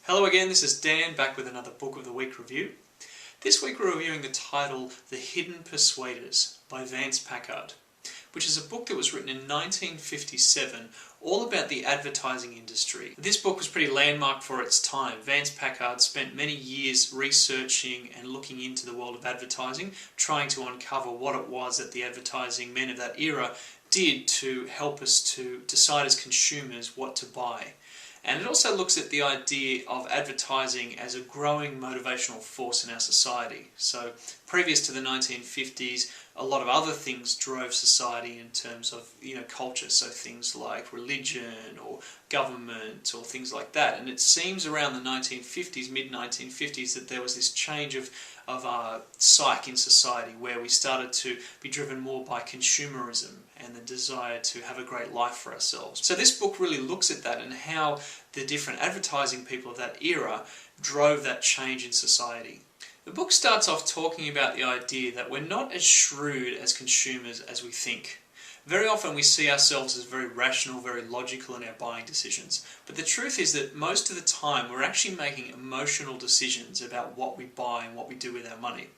Hello again, this is Dan back with another Book of the Week review. This week we're reviewing the title HIdden Persuaders by Vance Packard, which is a book that was written in 1957 all about the advertising industry. This book was pretty landmark for its time. Vance Packard spent many years researching and looking into the world of advertising, trying to uncover what it was that the advertising men of that era did to help us to decide as consumers what to buy. And it also looks at the idea of advertising as a growing motivational force in our society. So previous to the 1950s, a lot of other things drove society in terms of culture, so things like religion or government or things like that. And it seems around the 1950s, mid-1950s, that there was this change of psyche in society where we started to be driven more by consumerism and the desire to have a great life for ourselves. So this book really looks at that and how the different advertising people of that era drove that change in society. The book starts off talking about the idea that we're not as shrewd as consumers as we think. Very often we see ourselves as very rational, very logical in our buying decisions. But the truth is that most of the time we're actually making emotional decisions about what we buy and what we do with our money.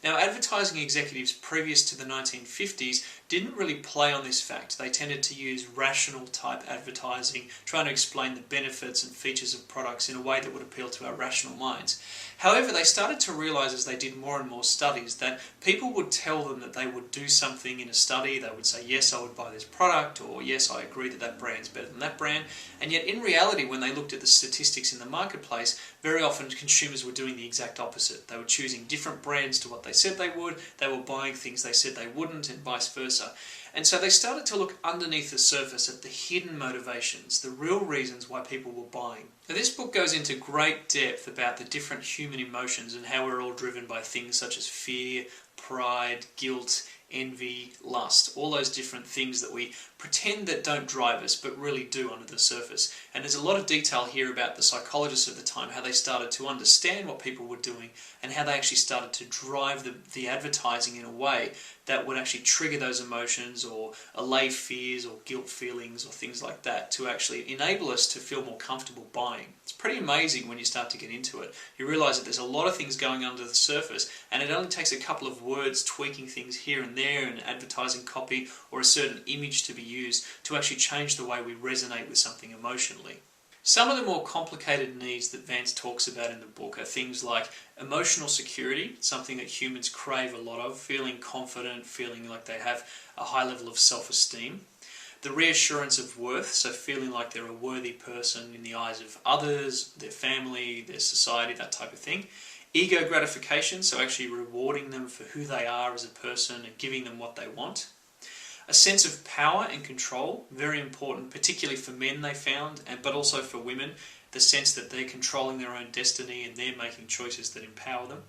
Now, advertising executives previous to the 1950s didn't really play on this fact. They tended to use rational type advertising, trying to explain the benefits and features of products in a way that would appeal to our rational minds. However, they started to realize as they did more and more studies that people would tell them that they would do something in a study. They would say, yes, I would buy this product, or yes, I agree that that brand's better than that brand. And yet in reality, when they looked at the statistics in the marketplace, very often consumers were doing the exact opposite. They were choosing different brands to what they said they would, they were buying things they said they wouldn't, and vice versa. And so they started to look underneath the surface at the hidden motivations, the real reasons why people were buying. Now, this book goes into great depth about the different human emotions and how we're all driven by things such as fear, pride, guilt, envy, lust, all those different things that we pretend that don't drive us but really do under the surface. And there's a lot of detail here about the psychologists of the time, how they started to understand what people were doing and how they actually started to drive the advertising in a way that would actually trigger those emotions or allay fears or guilt feelings or things like that to actually enable us to feel more comfortable buying. It's pretty amazing when you start to get into it. You realize that there's a lot of things going under the surface, and it only takes a couple of words tweaking things here and there in advertising copy or a certain image to be used to actually change the way we resonate with something emotionally. Some of the more complicated needs that Vance talks about in the book are things like emotional security, something that humans crave a lot of, feeling confident, feeling like they have a high level of self-esteem. The reassurance of worth, so feeling like they're a worthy person in the eyes of others, their family, their society, that type of thing. Ego gratification, so actually rewarding them for who they are as a person and giving them what they want. A sense of power and control, very important, particularly for men they found, but also for women, the sense that they're controlling their own destiny and they're making choices that empower them.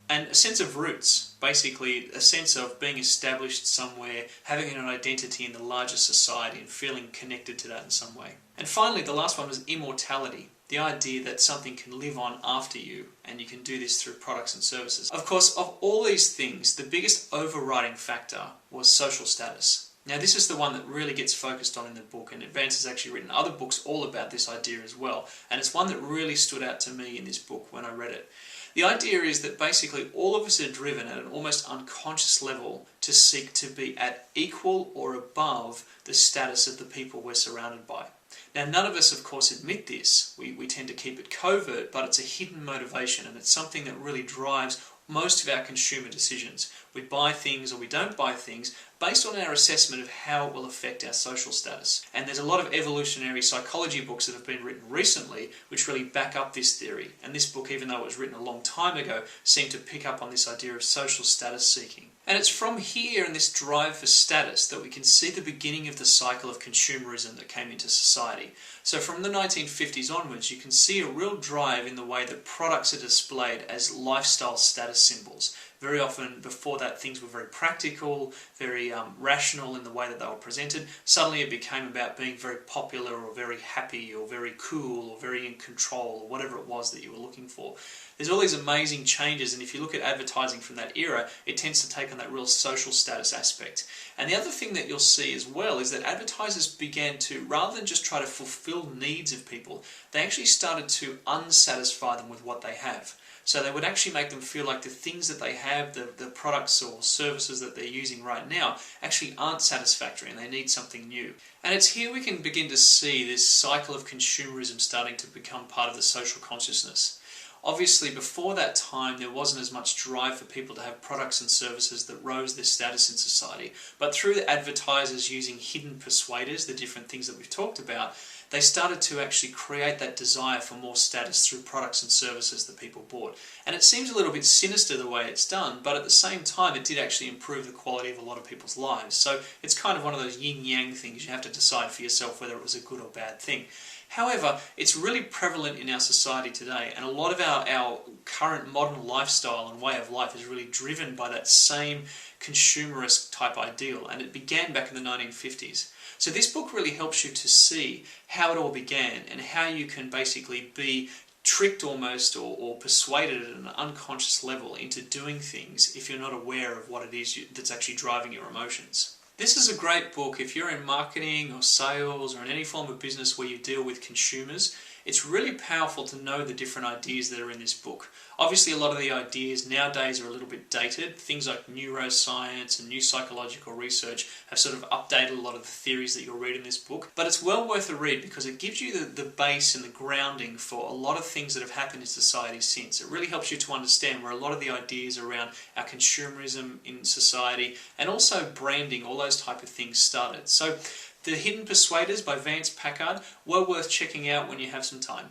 And a sense of roots, basically a sense of being established somewhere, having an identity in the larger society and feeling connected to that in some way. And finally, the last one was immortality. The idea that something can live on after you, and you can do this through products and services. Of course, of all these things, the biggest overriding factor was social status. Now, this is the one that really gets focused on in the book, and Vance has actually written other books all about this idea as well, and it's one that really stood out to me in this book when I read it. The idea is that basically all of us are driven at an almost unconscious level to seek to be at equal or above the status of the people we're surrounded by. Now, none of us, of course, admit this. We tend to keep it covert, but it's a hidden motivation, and it's something that really drives most of our consumer decisions. We buy things or we don't buy things based on our assessment of how it will affect our social status. And there's a lot of evolutionary psychology books that have been written recently which really back up this theory. And this book, even though it was written a long time ago, seemed to pick up on this idea of social status seeking. And it's from here and this drive for status that we can see the beginning of the cycle of consumerism that came into society. So from the 1950s onwards, you can see a real drive in the way that products are displayed as lifestyle status symbols. Very often before that things were very practical, very rational in the way that they were presented. Suddenly it became about being very popular or very happy or very cool or very in control or whatever it was that you were looking for. There's all these amazing changes, and if you look at advertising from that era, it tends to take on that real social status aspect. And the other thing that you'll see as well is that advertisers began to, rather than just try to fulfill needs of people, they actually started to unsatisfy them with what they have. So they would actually make them feel like the things that they have, the products or services that they're using right now, actually aren't satisfactory and they need something new. And it's here we can begin to see this cycle of consumerism starting to become part of the social consciousness. Obviously, before that time, there wasn't as much drive for people to have products and services that rose their status in society. But through the advertisers using hidden persuaders, the different things that we've talked about, they started to actually create that desire for more status through products and services that people bought. And it seems a little bit sinister the way it's done, but at the same time it did actually improve the quality of a lot of people's lives. So it's kind of one of those yin-yang things. You have to decide for yourself whether it was a good or bad thing. However, it's really prevalent in our society today, and a lot of our current modern lifestyle and way of life is really driven by that same consumerist type ideal, and it began back in the 1950s. So this book really helps you to see how it all began and how you can basically be tricked almost or persuaded at an unconscious level into doing things if you're not aware of what it is that's actually driving your emotions. This is a great book if you're in marketing or sales or in any form of business where you deal with consumers. It's really powerful to know the different ideas that are in this book. Obviously, a lot of the ideas nowadays are a little bit dated. Things like neuroscience and new psychological research have sort of updated a lot of the theories that you'll read in this book. But it's well worth a read because it gives you the base and the grounding for a lot of things that have happened in society since. It really helps you to understand where a lot of the ideas around our consumerism in society and also branding, all those type of things started. So, The Hidden Persuaders by Vance Packard, well worth checking out when you have some time.